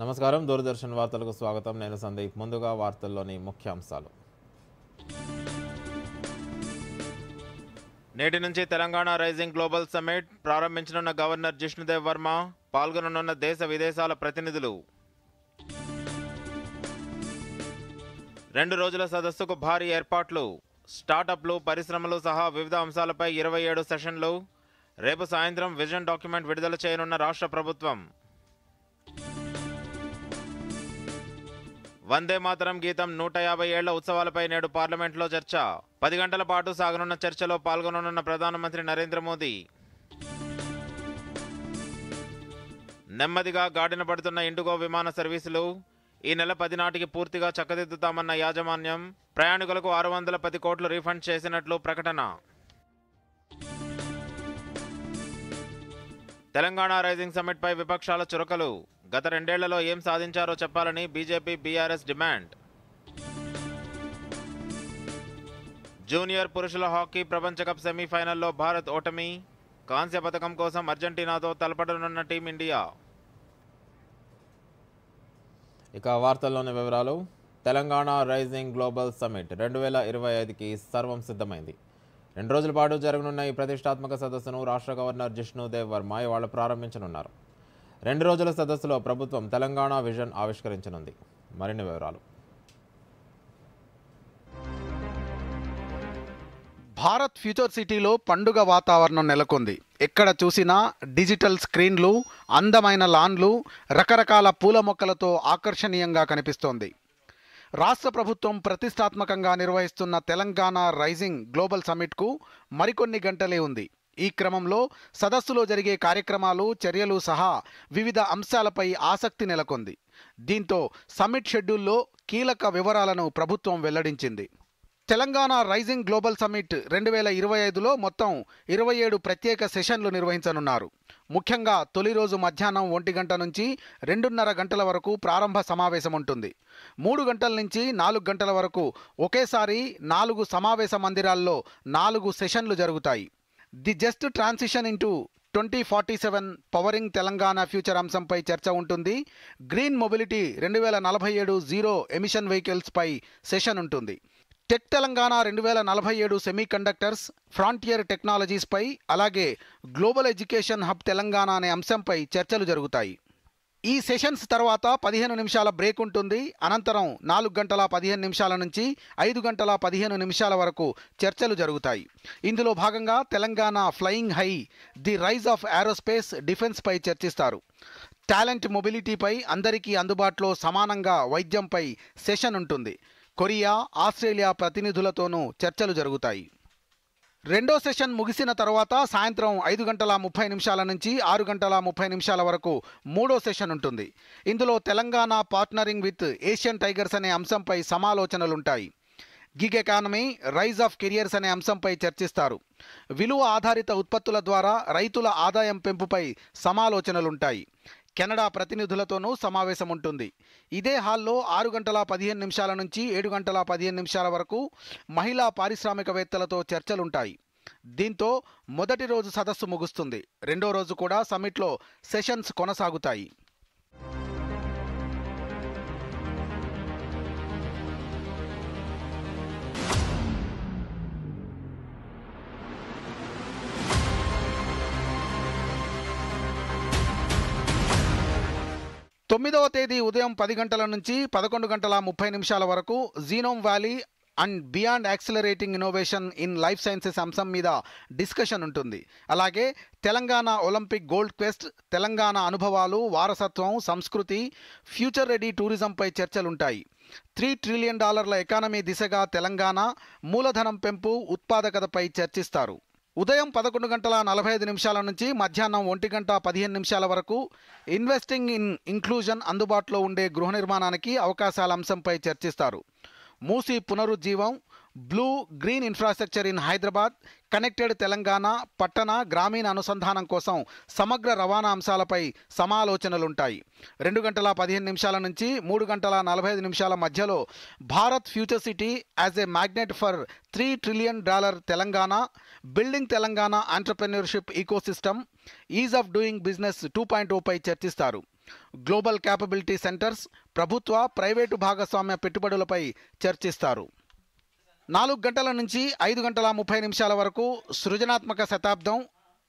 నమస్కారం దూరదర్శన్ వార్తలకు స్వాగతం. నేను సందీప్. ముందుగా వార్తల్లోని ముఖ్యాంశాలు. నేటి నుంచి తెలంగాణ రైజింగ్ గ్లోబల్ సమ్మిట్ ప్రారంభించనున్న గవర్నర్ జిష్ణుదేవ్ వర్మ, పాల్గొననున్న దేశ విదేశాల ప్రతినిధులు. 2 రోజుల సదస్సుకు భారీ ఏర్పాట్లు. స్టార్టప్లు, పరిశ్రమలు సహా వివిధ అంశాలపై 27 సెషన్లు. రేపు సాయంత్రం విజన్ డాక్యుమెంట్ విడుదల చేయనున్న రాష్ట్ర ప్రభుత్వం. వందే మాతరం గీతం 150 ఏళ్ల ఉత్సవాలపై నేడు పార్లమెంట్లో చర్చ. 10 గంటల పాటు సాగనున్న చర్చలో పాల్గొననున్న ప్రధానమంత్రి నరేంద్ర మోదీ. నెమ్మదిగా గాడిన పడుతున్న ఇండిగో విమాన సర్వీసులు. ఈ నెల 10 నాటికి పూర్తిగా చక్కదిద్దుతామన్న యాజమాన్యం. ప్రయాణికులకు 610 కోట్లు రీఫండ్ చేసినట్లు ప్రకటన. తెలంగాణ రైజింగ్ సమ్మిట్ పై విపక్షాల చురకలు. గత 2 ఏళ్లలో ఏం సాధించారో చెప్పాలని బీజేపీ, బీఆర్ఎస్ డిమాండ్. జూనియర్ పురుషుల హాకీ ప్రపంచ కప్ సెమీఫైనల్లో భారత్ ఓటమి. కాంస్య పథకం కోసం అర్జెంటీనాతో తలపడనున్న టీమిండియా. ఇక వార్తల్లోని వివరాలు. తెలంగాణ రైజింగ్ గ్లోబల్ సమ్మిట్ 2025కి సర్వం సిద్ధమైంది. 2 రోజుల పాటు జరగనున్న ఈ ప్రతిష్టాత్మక సదస్సును రాష్ట్ర గవర్నర్ జిష్ణుదేవ్ వర్మ ఇవాళ ప్రారంభించనున్నారు. 2 రోజుల సదస్సులో ప్రభుత్వం తెలంగాణ విజన్ ఆవిష్కరించనుంది. మరిన్ని వివరాలు. భారత్ ఫ్యూచర్ సిటీలో పండుగ వాతావరణం నెలకొంది. ఎక్కడ చూసినా డిజిటల్ స్క్రీన్లు, అందమైన లాన్లు, రకరకాల పూల మొక్కలతో ఆకర్షణీయంగా కనిపిస్తోంది. రాష్ట్ర ప్రభుత్వం ప్రతిష్టాత్మకంగా నిర్వహిస్తున్న తెలంగాణ రైజింగ్ గ్లోబల్ సమ్మిట్కు మరికొన్ని గంటలే ఉంది. ఈ క్రమంలో సదస్సులో జరిగే కార్యక్రమాలు, చర్యలు సహా వివిధ అంశాలపై ఆసక్తి నెలకొంది. దీంతో సమ్మిట్ షెడ్యూల్లో కీలక వివరాలను ప్రభుత్వం వెల్లడించింది. తెలంగాణ రైజింగ్ గ్లోబల్ సమ్మిట్ 2025లో మొత్తం 27 ప్రత్యేక సెషన్లు నిర్వహించనున్నారు. ముఖ్యంగా తొలి రోజు మధ్యాహ్నం 1 గంట నుంచి 2:30 గంటల వరకు ప్రారంభ సమావేశం ఉంటుంది. 3 గంటల నుంచి 4 గంటల వరకు ఒకేసారి 4 సమావేశ మందిరాల్లో 4 సెషన్లు జరుగుతాయి. The just transition into 2047 powering Telangana future అంశంపై చర్చ ఉంటుంది. Green mobility 2047 zero emission vehicles పై సెషన్ ఉంటుంది. Tech Telangana 2047 semiconductors, frontier technologies పై, అలాగే గ్లోబల్ ఎడ్యుకేషన్ హబ్ తెలంగాణ అనే అంశంపై చర్చలు జరుగుతాయి. ఈ సెషన్స్ తర్వాత 15 నిమిషాల బ్రేక్ ఉంటుంది. అనంతరం 4 గంటల 15 నిమిషాల నుంచి 5 గంటల 15 నిమిషాల వరకు చర్చలు జరుగుతాయి. ఇందులో భాగంగా Telangana flying high, the rise of aerospace defence పై చర్చిస్తారు. టాలెంట్ మొబిలిటీపై, అందరికీ అందుబాటులో సమానంగా వైద్యంపై సెషన్ ఉంటుంది. కొరియా, ఆస్ట్రేలియా ప్రతినిధులతోనూ చర్చలు జరుగుతాయి. రెండో సెషన్ ముగిసిన తర్వాత సాయంత్రం 5 గంటల 30 నిమిషాల నుంచి 6 గంటల 30 నిమిషాల వరకు మూడో సెషన్ ఉంటుంది. ఇందులో Telangana partnering with Asian tigers అనే అంశంపై సమాలోచనలుంటాయి. Gig economy, rise of careers అనే అంశంపై చర్చిస్తారు. విలువ ఆధారిత ఉత్పత్తుల ద్వారా రైతుల ఆదాయం పెంపుపై సమాలోచనలుంటాయి. కెనడా ప్రతినిధులతోనూ సమావేశం ఉంటుంది. ఇదే హాల్లో 6 గంటల 15 నిమిషాల నుంచి 7 గంటల 15 నిమిషాల వరకు మహిళా పారిశ్రామికవేత్తలతో చర్చలుంటాయి. దీంతో మొదటి రోజు సదస్సు ముగుస్తుంది. రెండో రోజు కూడా సమ్మిట్లో సెషన్స్ కొనసాగుతాయి. తొమ్మిదవ తేదీ ఉదయం 10 గంటల నుంచి 11 గంటల 30 నిమిషాల వరకు genome valley and beyond accelerating innovation in life sciences అంశం మీద డిస్కషన్ ఉంటుంది. అలాగే Telangana Olympic gold quest, Telangana అనుభవాలు, వారసత్వం, సంస్కృతి, ఫ్యూచర్ రెడీ టూరిజంపై చర్చలుంటాయి. $3 ట్రిలియన్ ఎకానమీ దిశగా తెలంగాణ, మూలధనం పెంపు, ఉత్పాదకతపై చర్చిస్తారు. ఉదయం 11 గంటల 45 నిమిషాల నుంచి మధ్యాహ్నం 1 గంట 15 నిమిషాల వరకు ఇన్వెస్టింగ్ ఇన్ ఇంక్లూజన్, అందుబాటులో ఉండే గృహ నిర్మాణానికి అవకాశాల అంశంపై చర్చిస్తారు. మూసీ పునరుజ్జీవం, blue green infrastructure in Hyderabad, connected Telangana, పట్టణ గ్రామీణ అనుసంధానం కోసం సమగ్ర రవాణా అంశాలపై సమాలోచనలుంటాయి. 2 గంటల 15 నిమిషాల నుంచి 3 గంటల 45 నిమిషాల మధ్యలో Bharat future city as a magnet for $3 trillion Telangana, building Telangana entrepreneurship ecosystem, ease of doing business 2.0 పై చర్చిస్తారు. గ్లోబల్ క్యాపబిలిటీ సెంటర్స్, ప్రభుత్వ, ప్రైవేటు భాగస్వామ్య పెట్టుబడులపై చర్చిస్తారు. 4 గంటల నుంచి 5 గంటల 30 నిమిషాల వరకు సృజనాత్మక శతాబ్దం,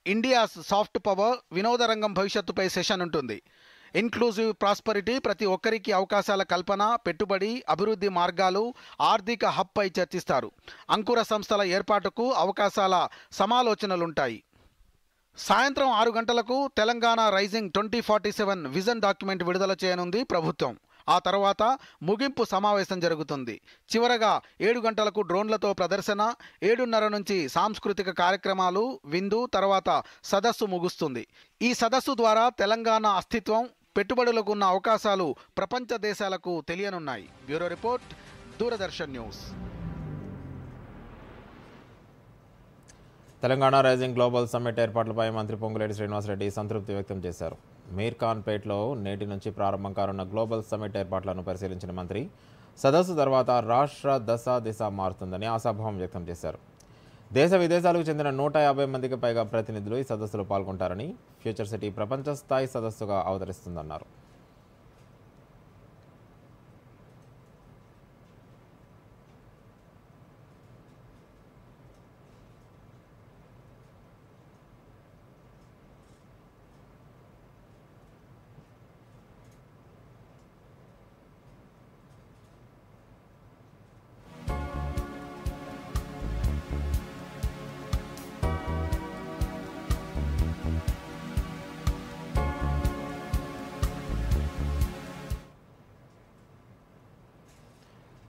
ఇండియాస్ సాఫ్ట్ పవర్, వినోద రంగం భవిష్యత్తుపై సెషన్ ఉంటుంది. ఇన్క్లూజివ్ ప్రాస్పరిటీ, ప్రతి ఒక్కరికి అవకాశాల కల్పన, పెట్టుబడి, అభివృద్ధి మార్గాలు, ఆర్థిక హబ్పై చర్చిస్తారు. అంకుర సంస్థల ఏర్పాటుకు అవకాశాల సమాలోచనలుంటాయి. సాయంత్రం 6 గంటలకు తెలంగాణ రైజింగ్ 2047 విజన్ డాక్యుమెంట్ విడుదల చేయనుంది ప్రభుత్వం. ఆ తర్వాత ముగింపు సమావేశం జరుగుతుంది. చివరగా 7 గంటలకు డ్రోన్లతో ప్రదర్శన, 7:30 నుంచి సాంస్కృతిక కార్యక్రమాలు, విందు, తర్వాత సదస్సు ముగుస్తుంది. ఈ సదస్సు ద్వారా తెలంగాణ అస్తిత్వం, పెట్టుబడులకు ఉన్న అవకాశాలు ప్రపంచ దేశాలకు తెలియనున్నాయి. Bureau report, Doordarshan news. Telangana rising global summit ఏర్పాట్లపై మంత్రి పొంగులేటి శ్రీనివాసరెడ్డి సంతృప్తి వ్యక్తం చేశారు. మీర్ఖాన్పేట్లో నేటి నుంచి ప్రారంభం కానున్న గ్లోబల్ సమ్మిట్ ఏర్పాట్లను పరిశీలించిన మంత్రి సదస్సు తర్వాత రాష్ట్ర దిశ మారుతుందని ఆశాభావం వ్యక్తం చేశారు. దేశ విదేశాలకు చెందిన 150 మందికి పైగా ప్రతినిధులు ఈ సదస్సులో పాల్గొంటారని, ఫ్యూచర్ సిటీ ప్రపంచ స్థాయి సదస్సుగా అవతరిస్తుందన్నారు.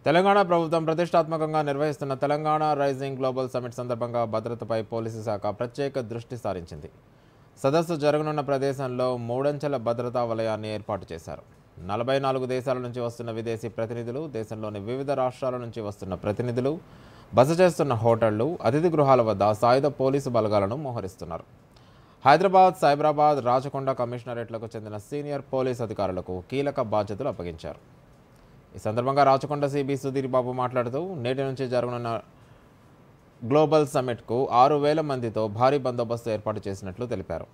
తెలంగాణ ప్రభుత్వం ప్రతిష్టాత్మకంగా నిర్వహిస్తున్న తెలంగాణ రైజింగ్ గ్లోబల్ సమ్మిట్ సందర్భంగా భద్రతపై పోలీసు శాఖ ప్రత్యేక దృష్టి సారించింది. సదస్సు జరగనున్న ప్రదేశంలో 3 అంచెల భద్రతా వలయాన్ని ఏర్పాటు చేశారు. 44 దేశాల నుంచి వస్తున్న విదేశీ ప్రతినిధులు, దేశంలోని వివిధ రాష్ట్రాల నుంచి వస్తున్న ప్రతినిధులు బస చేస్తున్న హోటళ్లు, అతిథి గృహాల వద్ద సాయుధ పోలీసు బలగాలను మోహరిస్తున్నారు. హైదరాబాద్, సైబరాబాద్, రాచకొండ కమిషనరేట్లకు చెందిన సీనియర్ పోలీస్ అధికారులకు కీలక బాధ్యతలు అప్పగించారు. ఈ సందర్భంగా రాచకొండ సిబి సుధీర్ బాబు మాట్లాడుతూ, నేటి నుంచి జరగనున్న గ్లోబల్ సమ్మిట్కు 6,000 మందితో భారీ బందోబస్తు ఏర్పాటు చేసినట్లు తెలిపారు.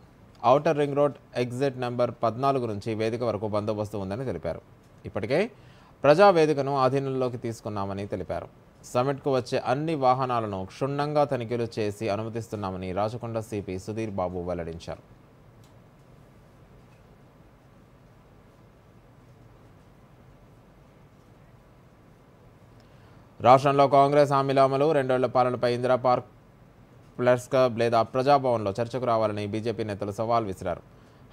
Outer ring road exit number 14 నుంచి వేదిక వరకు బందోబస్తు ఉందని తెలిపారు. ఇప్పటికే ప్రజావేదికను ఆధీనంలోకి తీసుకున్నామని తెలిపారు. సమ్మిట్కు వచ్చే అన్ని వాహనాలను క్షుణ్ణంగా తనిఖీలు చేసి అనుమతిస్తున్నామని రాచకొండ సిపి సుధీర్ బాబు వెల్లడించారు. రాష్ట్రంలో కాంగ్రెస్ హామీల అమలు, 2 ఏళ్ల పాలనపై ఇందిరా పార్క్, ప్లస్ క్లబ్ లేదా ప్రజాభవన్లో చర్చకు రావాలని బీజేపీ నేతలు సవాల్ విసిరారు.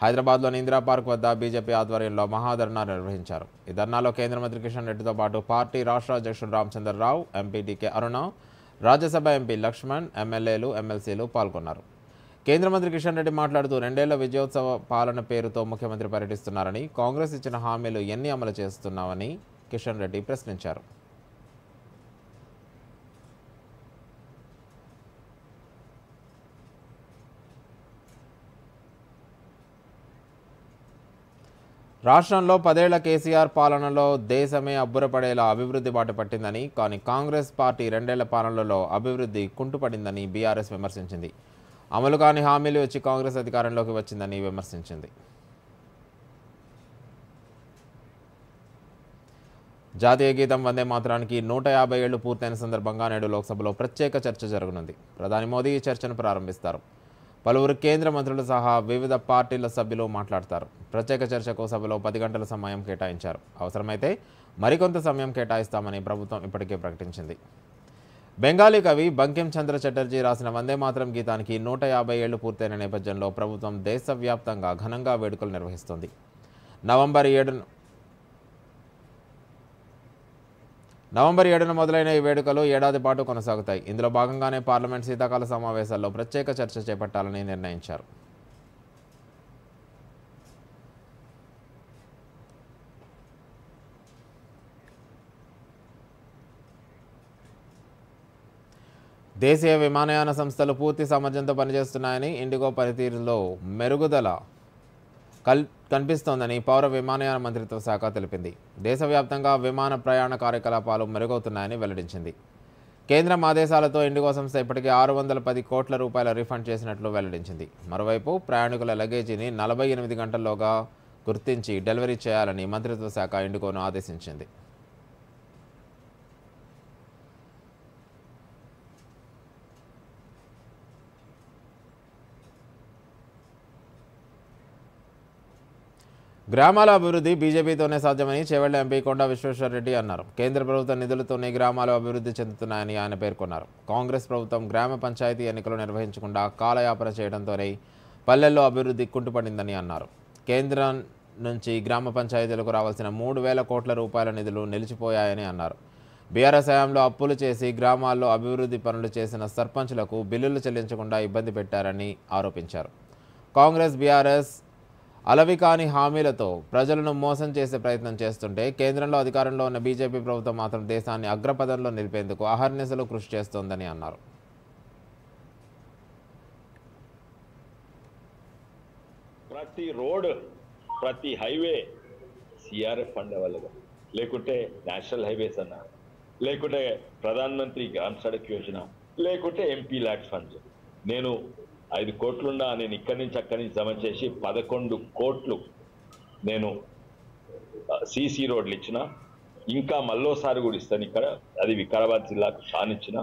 హైదరాబాద్లోని ఇందిరా పార్క్ వద్ద బీజేపీ ఆధ్వర్యంలో మహాధర్నా నిర్వహించారు. ఈ ధర్నాలో కేంద్ర మంత్రి కిషన్ రెడ్డితో పాటు పార్టీ రాష్ట్ర అధ్యక్షుడు రామచంద్రరావు, ఎంపీ డీకే అరుణ, రాజ్యసభ ఎంపీ లక్ష్మణ్, ఎమ్మెల్యేలు, ఎమ్మెల్సీలు పాల్గొన్నారు. కేంద్ర మంత్రి కిషన్ రెడ్డి మాట్లాడుతూ, 2 ఏళ్ల విజయోత్సవ పాలన పేరుతో ముఖ్యమంత్రి పర్యటిస్తున్నారని, కాంగ్రెస్ ఇచ్చిన హామీలు ఎన్ని అమలు చేస్తున్నామని కిషన్ రెడ్డి ప్రశ్నించారు. రాష్ట్రంలో 10 ఏళ్ల కేసీఆర్ పాలనలో దేశమే అబ్బురపడేలా అభివృద్ధి బాట పట్టిందని, కానీ కాంగ్రెస్ పార్టీ 2 ఏళ్ల పాలనలో అభివృద్ధి కుంటుపడిందని బీఆర్ఎస్ విమర్శించింది. అమలు కాని హామీలు ఇచ్చి కాంగ్రెస్ అధికారంలోకి వచ్చిందని విమర్శించింది. జాతీయ గీతం వందే మాతరానికి 150 ఏళ్లు పూర్తయిన సందర్భంగా నేడు లోక్సభలో ప్రత్యేక చర్చ జరగనుంది. ప్రధాని మోదీ ఈ చర్చను ప్రారంభిస్తారు. పలువురు కేంద్ర మంత్రులు సహా వివిధ పార్టీల సభ్యులు మాట్లాడతారు. ప్రత్యేక చర్చకు సభలో 10 గంటల సమయం కేటాయించారు. అవసరమైతే మరికొంత సమయం కేటాయిస్తామని ప్రభుత్వం ఇప్పటికే ప్రకటించింది. బెంగాలీ కవి బంకిం చంద్ర చటర్జీ రాసిన వందే మాతరం గీతానికి 150 ఏళ్లు పూర్తయిన నేపథ్యంలో ప్రభుత్వం దేశవ్యాప్తంగా ఘనంగా వేడుకలు నిర్వహిస్తోంది. నవంబర్ 7న మొదలైన ఈ వేడుకలు ఏడాది పాటు కొనసాగుతాయి. ఇందులో భాగంగానే పార్లమెంట్ శీతాకాల సమావేశాల్లో ప్రత్యేక చర్చ చేపట్టాలని నిర్ణయించారు. దేశీయ విమానయాన సంస్థలు పూర్తి సామర్థ్యంతో పనిచేస్తున్నాయని, ఇండిగో పనితీరులో మెరుగుదల కనిపిస్తోందని పౌర విమానయాన మంత్రిత్వ శాఖ తెలిపింది. దేశవ్యాప్తంగా విమాన ప్రయాణ కార్యకలాపాలు మెరుగవుతున్నాయని వెల్లడించింది. కేంద్రం ఆదేశాలతో ఇండిగో సంస్థ ఇప్పటికే 610 కోట్ల రూపాయల రీఫండ్ చేసినట్లు వెల్లడించింది. మరోవైపు ప్రయాణికుల లగేజీని 48 గంటల్లోగా గుర్తించి డెలివరీ చేయాలని మంత్రిత్వ శాఖ ఇండిగోను ఆదేశించింది. గ్రామాల అభివృద్ధి బీజేపీతోనే సాధ్యమని చేవెళ్ల ఎంపీ కొండా విశ్వేశ్వరరెడ్డి అన్నారు. కేంద్ర ప్రభుత్వ నిధులతోనే గ్రామాలు అభివృద్ధి చెందుతున్నాయని ఆయన పేర్కొన్నారు. కాంగ్రెస్ ప్రభుత్వం గ్రామ పంచాయతీ ఎన్నికలు నిర్వహించకుండా కాలయాపన చేయడంతోనే పల్లెల్లో అభివృద్ధి కుంటుపడిందని అన్నారు. కేంద్రం నుంచి గ్రామ పంచాయతీలకు రావాల్సిన 3,000 కోట్ల రూపాయల నిధులు నిలిచిపోయాయని అన్నారు. బీఆర్ఎస్ హయాంలో అప్పులు చేసి గ్రామాల్లో అభివృద్ధి పనులు చేసిన సర్పంచ్లకు బిల్లులు చెల్లించకుండా ఇబ్బంది పెట్టారని ఆరోపించారు. కాంగ్రెస్ బీఆర్ఎస్ అలవికాని హామీలతో ప్రజలను మోసం చేసే ప్రయత్నం చేస్తుంటే కేంద్రంలో అధికారంలో ఉన్న బీజేపీ ప్రభుత్వం మాత్రం దేశాన్ని అగ్రపథంలో నిలిపేందుకు అహర్నిశలు కృషి చేస్తోందని అన్నారు. ప్రతి రోడ్ ప్రతి హైవే సిఆర్ఎఫ్ ఫండ్ వల్ల లేకుంటే నేషనల్ హైవేస్ అన్న లేకుంటే ప్రధాన్ మంత్రి గ్రామ్ సడక్ యోజన లేకుంటే ఎంపీ ల్యాక్స్ ఫండ్స్ నేను 5 కోట్లున్నా నేను ఇక్కడి నుంచి అక్కడి నుంచి జమ చేసి 11 కోట్లు నేను సీసీ రోడ్లు ఇచ్చిన. ఇంకా మళ్ళోసారి కూడా ఇస్తాను. ఇక్కడ అది వికారాబాద్ జిల్లాకు షానిచ్చిన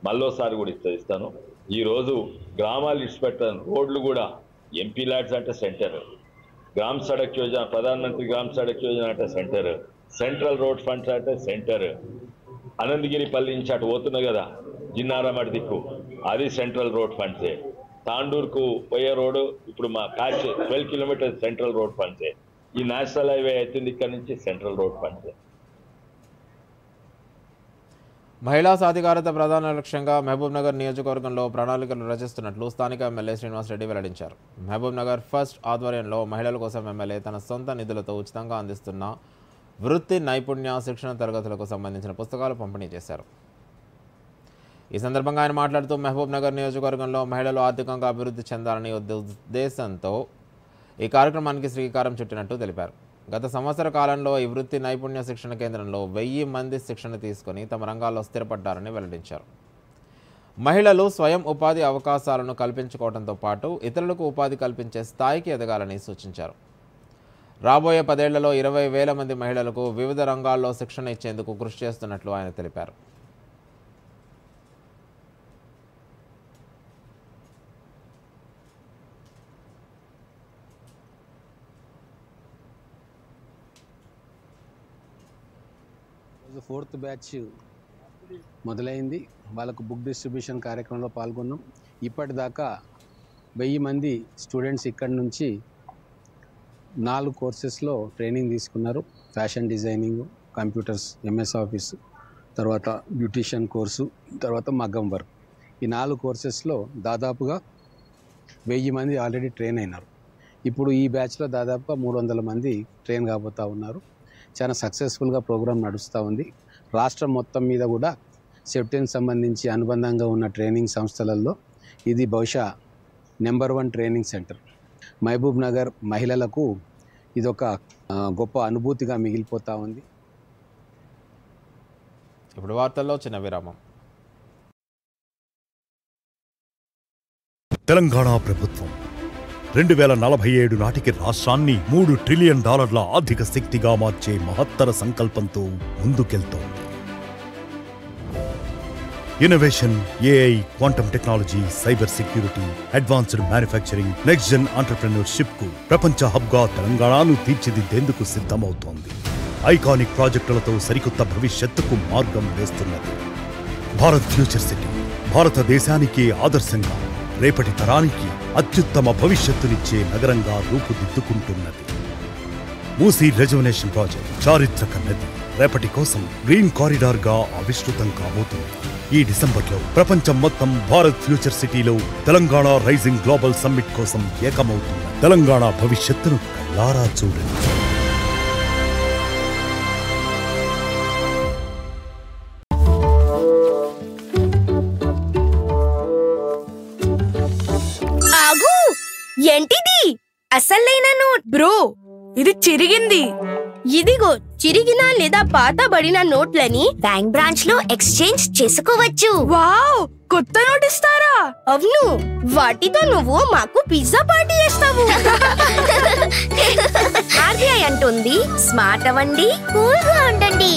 మళ్ళోసారి కూడా ఇస్తాను. ఈరోజు గ్రామాలు ఇచ్చిపెట్టాను. రోడ్లు కూడా ఎంపీ ల్యాడ్స్ అంటే centre, gram Sadak Yojana Pradhan Mantri gram Sadak Yojana అంటే సెంటర్, సెంట్రల్ రోడ్ ఫండ్స్ అంటే సెంటర్. అనంతగిరిపల్లి నుంచి అటు పోతున్నా కదా జిన్నారామడి దిక్కు అది సెంట్రల్ రోడ్ ఫండ్సే. తాండూరుకు పోయే రోడ్డు ఇప్పుడు మా ప్యాచ్ 12 కిలోమీటర్స్ సెంట్రల్ రోడ్ ఫండ్సే. ఈ నేషనల్ హైవే అవుతుంది ఇక్కడ నుంచి సెంట్రల్ రోడ్ ఫండ్సే. మహిళా సాధికారత ప్రధాన లక్ష్యంగా మహబూబ్నగర్ నియోజకవర్గంలో ప్రణాళికలు రచిస్తున్నట్లు స్థానిక ఎమ్మెల్యే శ్రీనివాసరెడ్డి వెల్లడించారు. మహబూబ్నగర్ ఫస్ట్ ఆధ్వర్యంలో మహిళల కోసం ఎమ్మెల్యే తన సొంత నిధులతో ఉచితంగా అందిస్తున్న వృత్తి నైపుణ్య శిక్షణ తరగతులకు సంబంధించిన పుస్తకాలు పంపిణీ చేశారు. ఈ సందర్భంగా ఆయన మాట్లాడుతూ మహబూబ్నగర్ నియోజకవర్గంలో మహిళలు ఆర్థికంగా అభివృద్ధి చెందాలని ఉద్దేశంతో ఈ కార్యక్రమానికి శ్రీకారం చుట్టినట్టు తెలిపారు. గత సంవత్సర కాలంలో ఈ వృత్తి నైపుణ్య శిక్షణ కేంద్రంలో 1000 మంది శిక్షణ తీసుకుని తమ రంగాల్లో స్థిరపడ్డారని వెల్లడించారు. మహిళలు స్వయం ఉపాధి అవకాశాలను కల్పించుకోవడంతో పాటు ఇతరులకు ఉపాధి కల్పించే స్థాయికి ఎదగాలని సూచించారు. రాబోయే 10 ఏళ్లలో 20,000 మంది మహిళలకు వివిధ రంగాల్లో శిక్షణ ఇచ్చేందుకు కృషి చేస్తున్నట్లు ఆయన తెలిపారు. ఫోర్త్ బ్యాచ్ మొదలైంది. వాళ్ళకు బుక్ డిస్ట్రిబ్యూషన్ కార్యక్రమంలో పాల్గొన్నాం. ఇప్పటిదాకా 1000 మంది స్టూడెంట్స్ ఇక్కడి నుంచి 4 కోర్సెస్లో ట్రైనింగ్ తీసుకున్నారు. Fashion designing, computers, MS office, తర్వాత బ్యూటిషియన్ కోర్సు, తర్వాత మగ్గం వర్క్. ఈ 4 కోర్సెస్లో దాదాపుగా 1000 మంది ఆల్రెడీ ట్రైన్ అయినారు. ఇప్పుడు ఈ బ్యాచ్లో దాదాపుగా 300 మంది ట్రైన్ కాబోతూ ఉన్నారు. చాలా సక్సెస్ఫుల్గా ప్రోగ్రాం నడుస్తూ ఉంది. రాష్ట్రం మొత్తం మీద కూడా సెప్టెన్కి సంబంధించి అనుబంధంగా ఉన్న ట్రైనింగ్ సంస్థలలో ఇది బహుశా number 1 training centre. Mahabubnagar మహిళలకు ఇదొక గొప్ప అనుభూతిగా మిగిలిపోతూ ఉంది. ఇప్పుడు వార్తల్లో చిన్న విరామం. తెలంగాణ ప్రభుత్వం 2047 నాటికి రాష్ట్రాన్ని $3 ట్రిలియన్ ఆర్థిక శక్తిగా మార్చే మహత్తర సంకల్పంతో ముందుకెళ్తోంది. Innovation, AI, quantum technology, cyber security, advanced manufacturing, next gen entrepreneurship కు ప్రపంచ హబ్గా తెలంగాణను తీర్చిదిద్దేందుకు సిద్ధమవుతోంది. ఐకానిక్ ప్రాజెక్టులతో సరికొత్త భవిష్యత్తుకు మార్గం వేస్తున్నది. భారత్ ఫ్యూచర్ సిటీ భారతదేశానికి ఆదర్శంగా రేపటి తరానికి అత్యుత్తమ భవిష్యత్తునిచ్చే నగరంగా రూపుదిద్దుకుంటున్నది. మూసీ రెజువనేషన్ ప్రాజెక్ట్ చారిత్రక నది రేపటి కోసం గ్రీన్ కారిడార్ గా ఆవిష్కృతం కాబోతుంది. ఈ డిసెంబర్లో ప్రపంచం మొత్తం భారత్ ఫ్యూచర్ సిటీలో తెలంగాణ రైజింగ్ గ్లోబల్ సమ్మిట్ కోసం ఏకమవుతుంది. తెలంగాణ భవిష్యత్తును కళ్ళారా చూడండి. ఏంటిది? అసలైన నోట్ బ్రో, ఇది చిరిగింది. ఇదిగో చిరిగిన లేదా పాతబడిన నోట్లని బ్యాంక్ బ్రాంచ్ లో ఎక్స్చేంజ్ చేసుకోవచ్చు. వావ్, కొత్త నోట్ ఇస్తారా? అవును, వాటితో నువ్వు మాకు పిజ్జా పార్టీ చేస్తావు. ఆర్బీఐ అంటుంది స్మార్ట్ అవ్వండి, కూల్ గా ఉండండి.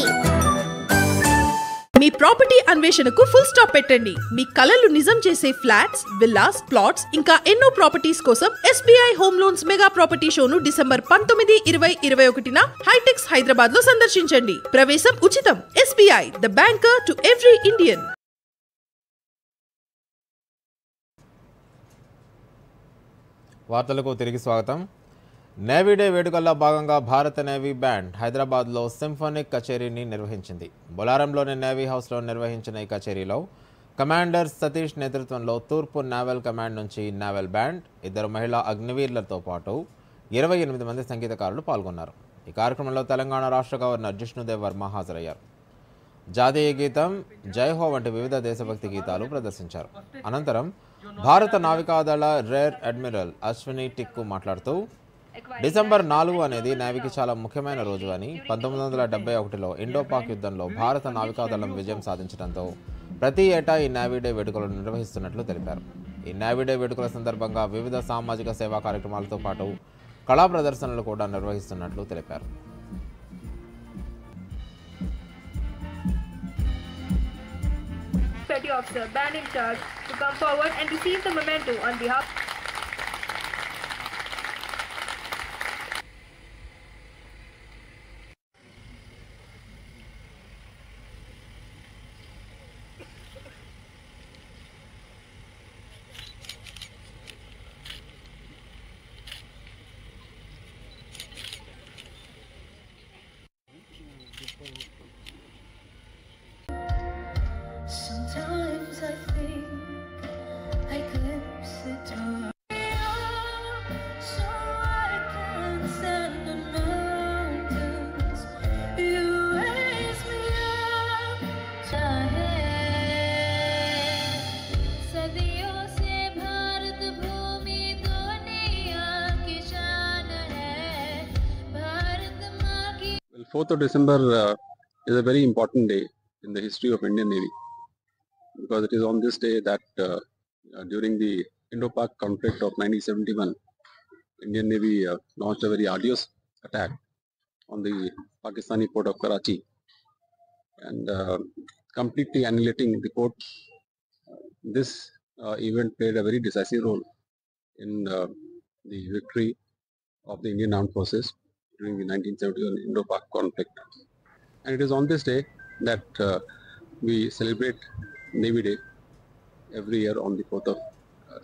మీ ప్రాపర్టీ అన్వేషణకు ఫుల్ స్టాప్ పెట్టండి. మీ కలలు నిజం చేసే ఫ్లాట్స్, విల్లాస్, ప్లాట్స్ ఇంకా ఎన్నో ప్రాపర్టీస్ కోసం SBI home loans mega property షోను డిసెంబర్ 19, 20, 21న హైటెక్స్ హైదరాబాద్ లో సందర్శించండి. ప్రవేశం ఉచితం. SBI, the banker to every Indian. వార్తలకు తిరిగి స్వాగతం. నేవీ డే వేడుకల్లో భాగంగా భారత నేవీ బ్యాండ్ హైదరాబాద్లో సింఫోనిక్ కచేరీని నిర్వహించింది. బొలారంలోని నేవీ హౌస్లో నిర్వహించిన ఈ కచేరీలో కమాండర్ సతీష్ నేతృత్వంలో తూర్పు నేవల్ కమాండ్ నుంచి నేవల్ బ్యాండ్, 2 మహిళా అగ్నివీరులతో పాటు 28 మంది సంగీతకారులు పాల్గొన్నారు. ఈ కార్యక్రమంలో తెలంగాణ రాష్ట్ర గవర్నర్ జిష్ణుదేవ్ వర్మ హాజరయ్యారు. జాతీయ గీతం, జైహో వంటి వివిధ దేశభక్తి గీతాలు ప్రదర్శించారు. అనంతరం భారత నావికాదళ రేర్ అడ్మిరల్ అశ్విని టిక్కు మాట్లాడుతూ డిసెంబర్ 4 అనేది నేవీకి చాలా ముఖ్యమైన రోజు అని, 1971లో ఇండోపాక్ యుద్ధంలో భారత నావికాదళం విజయం సాధించడంతో ప్రతి ఏటా ఈ నేవీ డే వేడుకలను నిర్వహిస్తున్నట్లు తెలిపారు. ఈ నేవీ డే వేడుకల సందర్భంగా వివిధ సామాజిక సేవా కార్యక్రమాలతో పాటు కళా ప్రదర్శనలు కూడా నిర్వహిస్తున్నట్లు తెలిపారు. Petty Officer, band in charge, to come forward and receive the memento on behalf. Sometimes I think I glimpse the dark, so I can stand the mountains. You raise me up, चाहे सदियों से भारत भूमि दुनिया की शान है, भारत माँ की. Well, 4th of December is a very important day in the history of Indian Navy, because it is on this day that during the Indo-Pak conflict of 1971, Indian Navy launched a very arduous attack on the Pakistani port of Karachi and completely annihilating the port. This event played a very decisive role in the victory of the Indian Armed Forces during the 1971 Indo-Pak conflict. And it is on this day that we celebrate Navy Day every year on the 4th of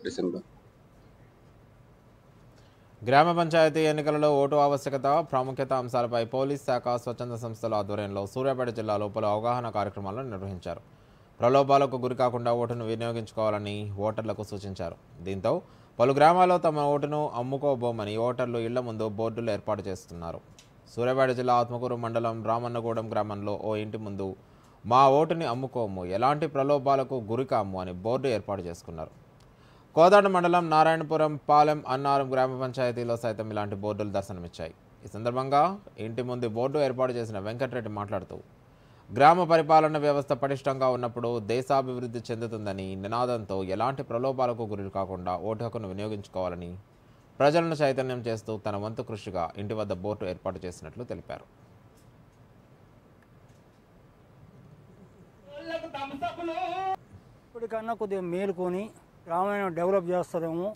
December. గ్రామ పంచాయతీ ఎన్నికలలో vote ఆవశ్యకత, ప్రాముఖ్యత అంశాలపై police శాఖ, స్వచ్ఛంద సంస్థల ఆధ్వర్యంలో సూర్యాపేట జిల్లాలో పలు అవగాహన కార్యక్రమాలను నిర్వహించారు. ప్రలోభాలకు గురికాకుండా ఓటును వినియోగించుకోవాలని ఓటర్లకు సూచించారు. దీంతో పలు గ్రామాల్లో తమ ఓటును అమ్ముకోబోమని ఓటర్లు ఇళ్ల ముందు బోర్డులు ఏర్పాటు చేస్తున్నారు. సూర్యాపేట జిల్లా ఆత్మకూరు మండలం రామన్నగూడెం గ్రామంలో ఓ ఇంటి ముందు మా ఓటుని అమ్ముకోము, ఎలాంటి ప్రలోభాలకు గురికాము అని బోర్డు ఏర్పాటు చేసుకున్నారు. కోదాడ మండలం నారాయణపురం పాలెం అన్నారం గ్రామ పంచాయతీలో సైతం ఇలాంటి బోర్డులు దర్శనమిచ్చాయి. ఈ సందర్భంగా ఇంటి ముందు బోర్డు ఏర్పాటు చేసిన వెంకటరెడ్డి మాట్లాడుతూ గ్రామ పరిపాలన వ్యవస్థ పటిష్టంగా ఉన్నప్పుడు దేశాభివృద్ధి చెందుతుందని నినాదంతో ఎలాంటి ప్రలోభాలకు గురి కాకుండా ఓటు హక్కును వినియోగించుకోవాలని ప్రజలను చైతన్యం చేస్తూ తన వంతు కృషిగా ఇంటి వద్ద బోర్డు ఏర్పాటు చేసినట్లు తెలిపారు. ఇప్పటికన్నా కొద్దిగా మేలుకొని గ్రామాన్ని డెవలప్ చేస్తారేమో,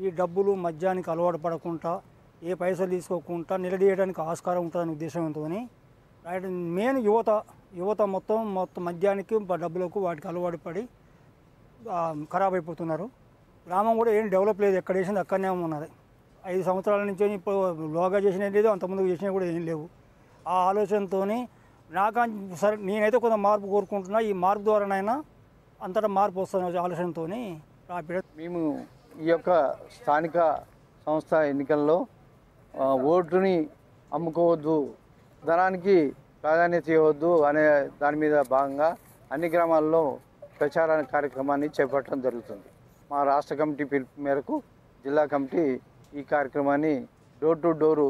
ఈ డబ్బులు మద్యానికి అలవాటు పడకుండా ఏ పైసలు తీసుకోకుండా నిలదీయడానికి ఆస్కారం ఉంటుందనే ఉద్దేశంతో రైట్ మెయిన్ యువత మొత్తం మద్యానికి డబ్బులకు వాటికి అలవాటు పడి ఖరాబ్ అయిపోతున్నారు. గ్రామం కూడా ఏం డెవలప్ లేదు, ఎక్కడ వేసింది అక్కడనే ఉన్నది. 5 సంవత్సరాల నుంచి ఇప్పుడు లోగా చేసినవి లేదు, అంతకుముందు చేసినవి కూడా ఏం లేవు. ఆ ఆలోచనతో సరే నేనైతే కొంత మార్పు కోరుకుంటున్నా. ఈ మార్పు ద్వారానైనా అంతటా మార్పు వస్తున్న ఆలోచనతో మేము ఈ యొక్క స్థానిక సంస్థ ఎన్నికల్లో ఓటుని అమ్ముకోవద్దు, ధనానికి ప్రాధాన్యత ఇవ్వద్దు అనే దాని మీద భాగంగా అన్ని గ్రామాల్లో ప్రచార కార్యక్రమాన్ని చేపట్టడం జరుగుతుంది. మా రాష్ట్ర కమిటీ పిలుపు మేరకు జిల్లా కమిటీ ఈ కార్యక్రమాన్ని డోర్ టు డోరు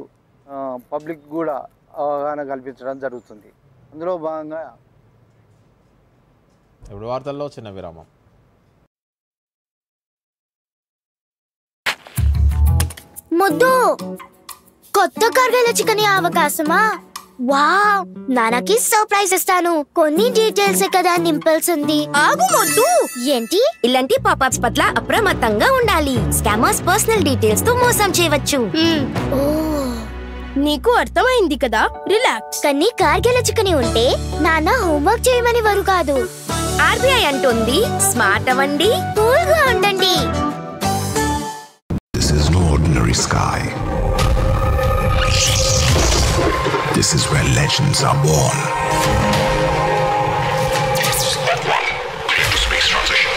పబ్లిక్ కూడా అవగాహన కల్పించడం జరుగుతుంది. అందులో భాగంగా ఇప్పుడు వార్తల్లో చిన్న విరామం. ముద్దు కొత్త కార్గిల చికెన్ అవకాశమా? వావ్, నాన్నకి సర్ప్రైజ్ ఇస్తాను. కొన్ని డీటెయిల్స్ కదా నింపాల్సింది. ఆగు మొద్దు. ఏంటి? ఇలాంటి పాపప్స్ పట్ల అప్రమత్తంగా ఉండాలి. స్కామర్స్ పర్సనల్ డీటెయిల్స్ తో మోసం చేయవచ్చు. ఓ, నీకు అర్థమైంది కదా, రిలాక్స్. కానీ కార్గిల చికెన్ ఉంటే నాన్న హోంవర్క్ చేయమని వారు కాదు. ఆర్బీఐ అంటుంది స్మార్ట్ అవ్వండి, కూల్ గా ఉండండి. This is no ordinary sky. This is where legends are born. Space transition.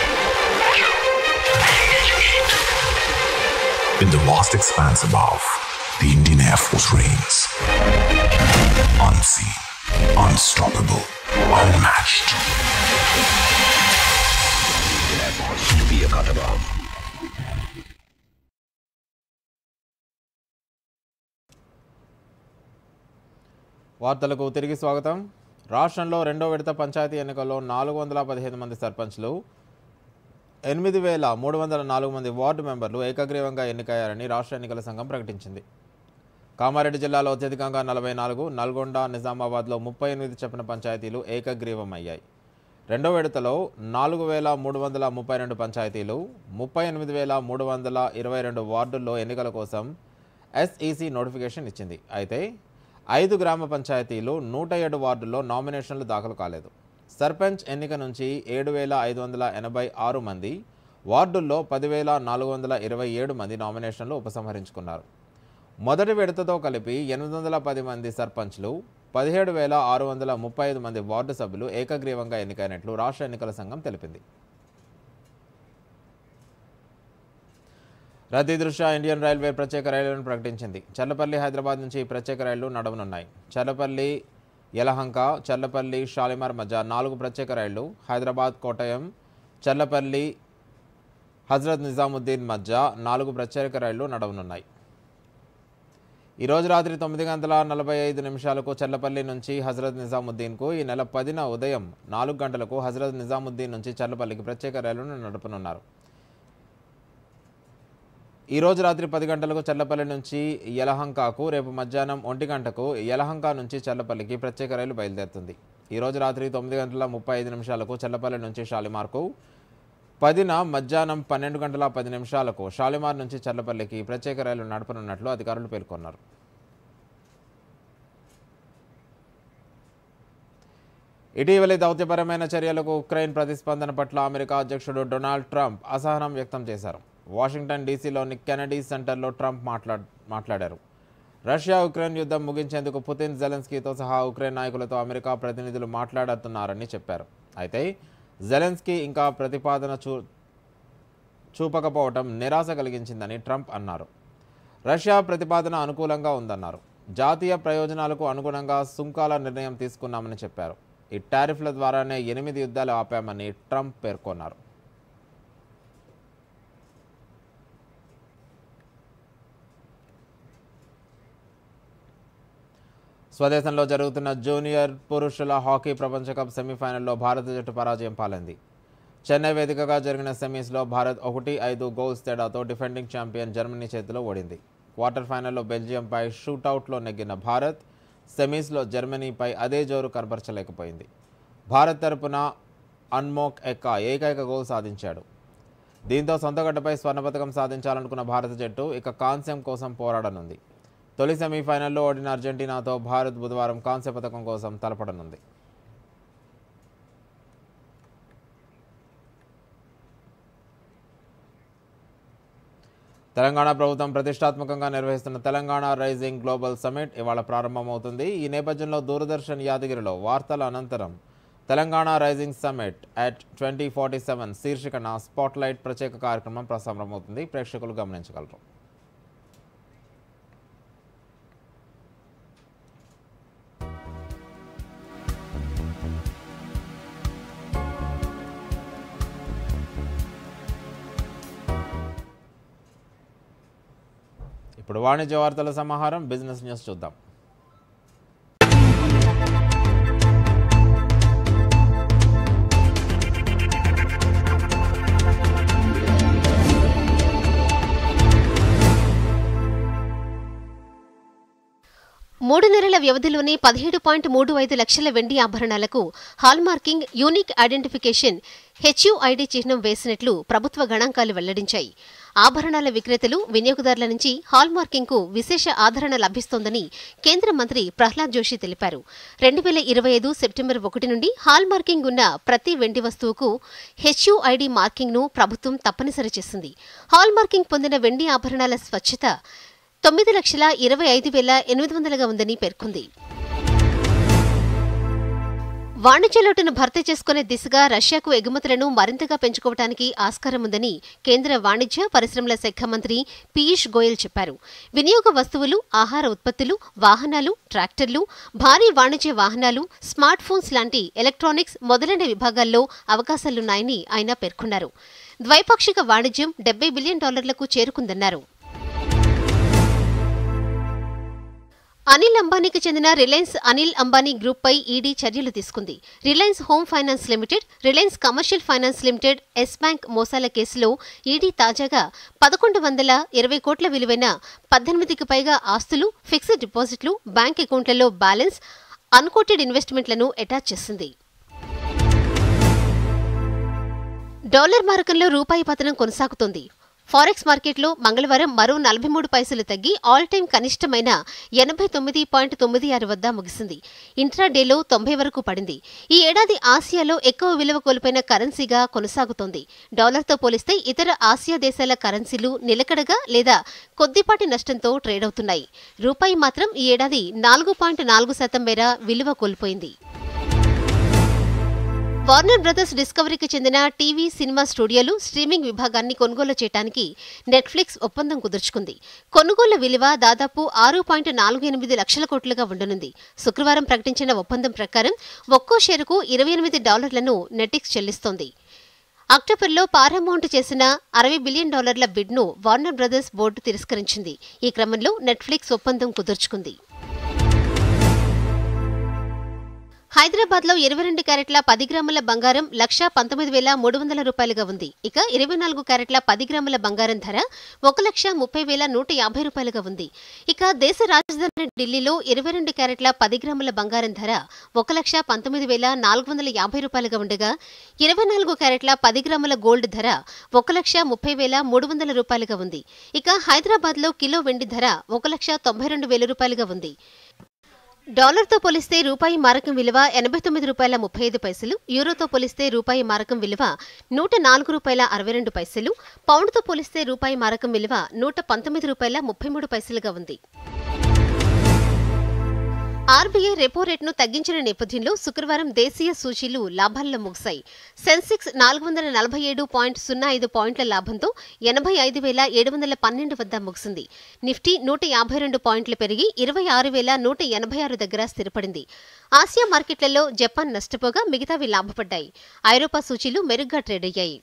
In the vast expanse above, the Indian Air Force reigns. Unseen, unstoppable, unmatched. Air Force to be a cut above. వార్తలకు తిరిగి స్వాగతం. రాష్ట్రంలో రెండో విడత పంచాయతీ ఎన్నికల్లో 415 మంది సర్పంచ్లు, 8,304 మంది వార్డు మెంబర్లు ఏకగ్రీవంగా ఎన్నికయ్యారని రాష్ట్ర ఎన్నికల సంఘం ప్రకటించింది. కామారెడ్డి జిల్లాలో అత్యధికంగా 44, నల్గొండ, నిజామాబాద్లో 38 చొప్పున పంచాయతీలు ఏకగ్రీవమయ్యాయి. రెండో విడతలో 4,332 పంచాయతీలు, 38,322 వార్డుల్లో ఎన్నికల కోసం ఎస్ఈసి నోటిఫికేషన్ ఇచ్చింది. అయితే 5 గ్రామ పంచాయతీలు, 107 వార్డుల్లో నామినేషన్లు దాఖలు కాలేదు. సర్పంచ్ ఎన్నిక నుంచి 7,586 మంది, వార్డుల్లో 10,427 మంది నామినేషన్లు ఉపసంహరించుకున్నారు. మొదటి విడతతో కలిపి 810 మంది సర్పంచ్లు, 17,635 మంది వార్డు సభ్యులు ఏకగ్రీవంగా ఎన్నికైనట్లు రాష్ట్ర ఎన్నికల సంఘం తెలిపింది. రద్దీ దృష్ట్యా ఇండియన్ రైల్వే ప్రత్యేక రైళ్లను ప్రకటించింది. చల్లపల్లి, హైదరాబాద్ నుంచి ప్రత్యేక రైళ్లు నడవనున్నాయి. చల్లపల్లి, యలహంక, చల్లపల్లి, షాలిమార్ మధ్య 4 ప్రత్యేక రైళ్లు, హైదరాబాద్, కోటయం, చల్లపల్లి, హజ్రత్ నిజాముద్దీన్ మధ్య 4 ప్రత్యేక రైళ్లు నడవనున్నాయి. ఈరోజు రాత్రి 9:45 చల్లపల్లి నుంచి హజ్రత్ నిజాముద్దీన్కు, ఈ నెల 10న ఉదయం 4 గంటలకు హజ్రత్ నిజాముద్దీన్ నుంచి చల్లపల్లికి ప్రత్యేక రైళ్లను నడపనున్నారు. ఈరోజు రాత్రి 10 గంటలకు చల్లపల్లి నుంచి యలహంకకు, రేపు మధ్యాహ్నం 1 గంటకు యలహంక నుంచి చల్లపల్లికి ప్రత్యేక రైలు బయలుదేరుతుంది. ఈరోజు రాత్రి 9:35 చల్లపల్లి నుంచి షాలిమార్కు, 10న మధ్యాహ్నం 12:10 షాలిమార్ నుంచి చల్లపల్లికి ప్రత్యేక రైలు నడపనున్నట్లు అధికారులు పేర్కొన్నారు. ఇటీవలి దౌత్యపరమైన చర్యలకు ఉక్రెయిన్ ప్రతిస్పందన పట్ల అమెరికా అధ్యక్షుడు డొనాల్డ్ ట్రంప్ అసహనం వ్యక్తం చేశారు. వాషింగ్టన్ డీసీలోని కెనడీ సెంటర్లో ట్రంప్ మాట్లాడారు. రష్యా ఉక్రెయిన్ యుద్ధం ముగించేందుకు పుతిన్, జెలెన్స్కీతో సహా ఉక్రెయిన్ నాయకులతో అమెరికా ప్రతినిధులు మాట్లాడుతున్నారని చెప్పారు. అయితే జెలెన్స్కీ ఇంకా ప్రతిపాదన చూపకపోవడం నిరాశ కలిగించిందని ట్రంప్ అన్నారు. రష్యా ప్రతిపాదన అనుకూలంగా ఉందన్నారు. జాతీయ ప్రయోజనాలకు అనుగుణంగా సుంకాల నిర్ణయం తీసుకున్నామని చెప్పారు. ఈ టారిఫ్ల ద్వారానే 8 యుద్ధాలు ఆపామని ట్రంప్ పేర్కొన్నారు. స్వదేశంలో జరుగుతున్న జూనియర్ పురుషుల హాకీ ప్రపంచ కప్ సెమీఫైనల్లో భారత జట్టు పరాజయం పాలైంది. చెన్నై వేదికగా జరిగిన సెమీస్లో భారత్ 1-5 గోల్స్ తేడాతో డిఫెండింగ్ ఛాంపియన్ జర్మనీ చేతిలో ఓడింది. క్వార్టర్ ఫైనల్లో బెల్జియంపై షూటౌట్లో నెగ్గిన భారత్ సెమీస్లో జర్మనీపై అదే జోరు కనబరచలేకపోయింది. భారత్ తరపున అన్మోక్ ఎక్కా ఏకైక గోల్ సాధించాడు. దీంతో సొంతగడ్డపై స్వర్ణ పతకం సాధించాలనుకున్న భారత జట్టు ఇక కాంస్యం కోసం పోరాడనుంది. తొలి సెమీఫైనల్లో ఓడిన అర్జెంటీనాతో భారత్ బుధవారం కాంస్య పతకం కోసం తలపడనుంది. తెలంగాణ ప్రభుత్వం ప్రతిష్టాత్మకంగా నిర్వహిస్తున్న తెలంగాణ రైజింగ్ గ్లోబల్ సమిట్ ఇవాళ ప్రారంభమవుతుంది. ఈ నేపథ్యంలో దూరదర్శన్ యాదగిరిలో వార్తల అనంతరం తెలంగాణ రైజింగ్ సమిట్ అట్ 2047 శీర్షికన స్పాట్లైట్ ప్రత్యేక కార్యక్రమం ప్రసారమవుతుంది. ప్రేక్షకులు గమనించగలరు. ఇప్పుడు వాణిజ్య వార్తల సమాహారం బిజినెస్ న్యూస్ చూద్దాం. 3 నెలల వ్యవధిలోనే 17.35 లక్షల వెండి ఆభరణాలకు హాల్మార్కింగ్ యూనిక్ ఐడెంటిఫికేషన్ HUID చిహ్నం వేసినట్లు ప్రభుత్వ గణాంకాలు వెల్లడించాయి. ఆభరణాల విక్రేతలు, వినియోగదారుల నుంచి హాల్మార్కింగ్కు విశేష ఆదరణ లభిస్తోందని కేంద్ర మంత్రి ప్రహ్లాద్ జోషి తెలిపారు. 2025 సెప్టెంబర్ 1 నుండి హాల్మార్కింగ్ ఉన్న ప్రతి వెండి వస్తువుకు HUID మార్కింగ్ను ప్రభుత్వం తప్పనిసరి చేసింది. హాల్మార్కింగ్ పొందిన వెండి ఆభరణాల స్వచ్ఛత 9,25,800గా ఉందని పేర్కొంది. వాణిజ్య లోటును భర్తీ చేసుకునే దిశగా రష్యాకు ఎగుమతులను మరింతగా పెంచుకోవడానికి ఆస్కారం ఉందని కేంద్ర వాణిజ్య పరిశ్రమల శాఖ మంత్రి పీయూష్ గోయల్ చెప్పారు. వినియోగ వస్తువులు, ఆహార ఉత్పత్తులు, వాహనాలు, ట్రాక్టర్లు, భారీ వాణిజ్య వాహనాలు, స్మార్ట్ ఫోన్స్ లాంటి ఎలక్ట్రానిక్స్ మొదలైన విభాగాల్లో అవకాశాలున్నాయని ఆయన పేర్కొన్నారు. ద్వైపాక్షిక వాణిజ్యం $70 బిలియన్ చేరుకుందన్నారు. అనిల్ అంబానీకి చెందిన రిలయన్స్ అనిల్ అంబానీ గ్రూప్ పై ఈడీ చర్యలు తీసుకుంది. Reliance home finance limited, Reliance commercial finance limited, Yes bank మోసాల కేసులో ఈడీ తాజాగా 1,120 కోట్ల విలువైన 18కి పైగా ఆస్తులు, ఫిక్స్డ్ డిపాజిట్లు, బ్యాంక్ అకౌంట్లలో బ్యాలెన్స్, అన్కోటెడ్ ఇన్వెస్ట్మెంట్లను అటాచ్ చేసింది. డాలర్ మారకంలో రూపాయి పతనం కొనసాగుతోంది. ఫారెక్స్ మార్కెట్లో మంగళవారం మరో 43 పైసలు తగ్గి ఆల్ టైమ్ కనిష్టమైన 89.96 వద్ద ముగిసింది. ఇంట్రాడేలో 90 వరకు పడింది. ఈ ఏడాది ఆసియాలో ఎక్కువ విలువ కోల్పోయిన కరెన్సీగా కొనసాగుతోంది. డాలర్తో పోలిస్తే ఇతర ఆసియా దేశాల కరెన్సీలు నిలకడగా లేదా కొద్దిపాటి నష్టంతో ట్రేడ్ అవుతున్నాయి. రూపాయి మాత్రం ఈ ఏడాది 4.4% మేర విలువ కోల్పోయింది. వార్నర్ బ్రదర్స్ డిస్కవరీకి చెందిన టీవీ, సినిమా స్టూడియోలు, స్ట్రీమింగ్ విభాగాన్ని కొనుగోలు చేయడానికి నెట్ఫ్లిక్స్ ఒప్పందం కుదుర్చుకుంది. కొనుగోలు విలువ దాదాపు 6.48 లక్షల కోట్లుగా ఉండనుంది. శుక్రవారం ప్రకటించిన ఒప్పందం ప్రకారం ఒక్కో షేరుకు $28 నెట్ఫ్లిక్స్ చెల్లిస్తోంది. అక్టోబర్లో పారామౌంట్ చేసిన $60 బిలియన్ బిడ్ను వార్నర్ బ్రదర్స్ బోర్డు తిరస్కరించింది. ఈ క్రమంలో నెట్ఫ్లిక్స్ ఒప్పందం కుదుర్చుకుంది. హైదరాబాద్లో 22 క్యారెట్ల 10 గ్రాముల బంగారం 1,19,300 రూపాయలుగా ఉంది. ఇక 24 క్యారెట్ల 10 గ్రాముల బంగారం ధర 1,30,150 రూపాయలుగా ఉంది. ఇక దేశ రాజధాని ఢిల్లీలో 22 క్యారెట్ల 10 గ్రాముల బంగారం ధర 1,19,450 రూపాయలుగా ఉండగా 24 క్యారెట్ల 10 గ్రాముల గోల్డ్ ధర 1,30,300 రూపాయలుగా ఉంది. ఇక హైదరాబాద్లో కిలో వెండి ధర 1,92,000 రూపాయలుగా ఉంది. డాలర్తో పోలిస్తే రూపాయి మారకం విలువ $89.35, యూరోతో పోలిస్తే రూపాయి మారకం విలువ $104.62, పౌండ్తో పోలిస్తే రూపాయి మారకం విలువ $119.33గా ఉంది. ఆర్బీఐ రెపో రేటును తగ్గించిన నేపథ్యంలో శుక్రవారం దేశీయ సూచీలు లాభాల్లో ముగిశాయి. సెన్సెక్స్ 447.05 పాయింట్ల లాభంతో 85,712 వద్ద ముగిసింది. నిఫ్టీ 152 పాయింట్లు పెరిగి 26,186 దగ్గర స్థిరపడింది. ఆసియా మార్కెట్లలో జపాన్ నష్టపోగా మిగతావి లాభపడ్డాయి. ఐరోపా సూచీలు మెరుగ్గా ట్రేడ్ అయ్యాయి.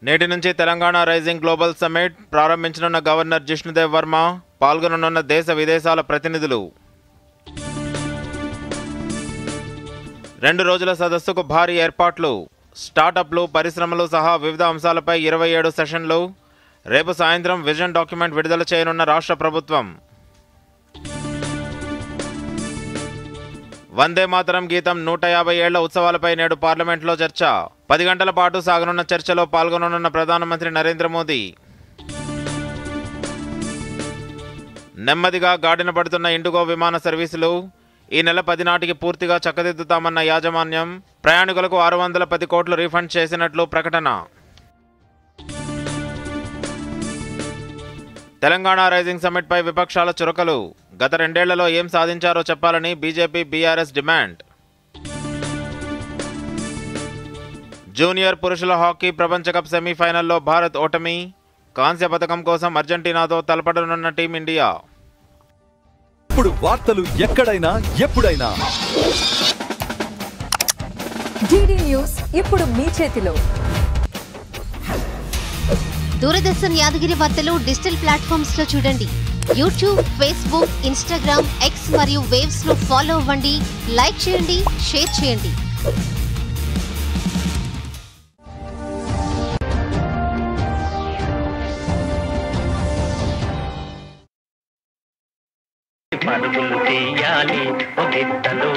నేటి నుంచి తెలంగాణ రైజింగ్ గ్లోబల్ సమ్మిట్ ప్రారంభించనున్న గవర్నర్ జిష్ణుదేవ్ వర్మ, పాల్గొననున్న దేశ విదేశాల ప్రతినిధులు. 2 రోజుల సదస్సుకు భారీ ఏర్పాట్లు. స్టార్టప్లు, పరిశ్రమలు సహా వివిధ అంశాలపై 27 సెషన్లు. రేపు సాయంత్రం విజన్ డాక్యుమెంట్ విడుదల చేయనున్న రాష్ట్ర ప్రభుత్వం. వందే మాతరం గీతం 150 ఏళ్ల ఉత్సవాలపై నేడు పార్లమెంట్లో చర్చ. 10 గంటల పాటు సాగనున్న చర్చలో పాల్గొననున్న ప్రధానమంత్రి నరేంద్ర మోదీ. నెమ్మదిగా గాడిన పడుతున్న ఇండిగో విమాన సర్వీసులు ఈ నెల 10 నాటికి పూర్తిగా చక్కదిద్దుతామన్న యాజమాన్యం. ప్రయాణికులకు 610 కోట్లు రీఫండ్ చేసినట్లు ప్రకటన. తెలంగాణ రైజింగ్ సమ్మిట్పై విపక్షాల చురకలు. గత 2 ఏళ్లలో ఏం సాధించారో చెప్పాలని బీజేపీ, బీఆర్ఎస్ డిమాండ్. జూనియర్ పురుషుల హాకీ ప్రపంచ కప్ సెమీఫైనల్లో భారత్ ఓటమి. కాంస్య పథకం కోసం అర్జెంటీనాతో తలపడనున్న టీమిండియా. ఇప్పుడు వార్తలు ఎక్కడైనా ఎప్పుడైనా DD న్యూస్ ఇప్పుడు మీ చేతిలో. దూరదర్శన్ యాదగిరి వార్తలు డిజిటల్ ప్లాట్ఫామ్స్ లో చూడండి. యూట్యూబ్, ఫేస్బుక్, ఇన్స్టాగ్రామ్, ఎక్స్ మరియు వేవ్స్ లో ఫాలో అవ్వండి, లైక్ చేయండి, షేర్ చేయండి. పరుగులు తీయాలి, ఒగిట్టలు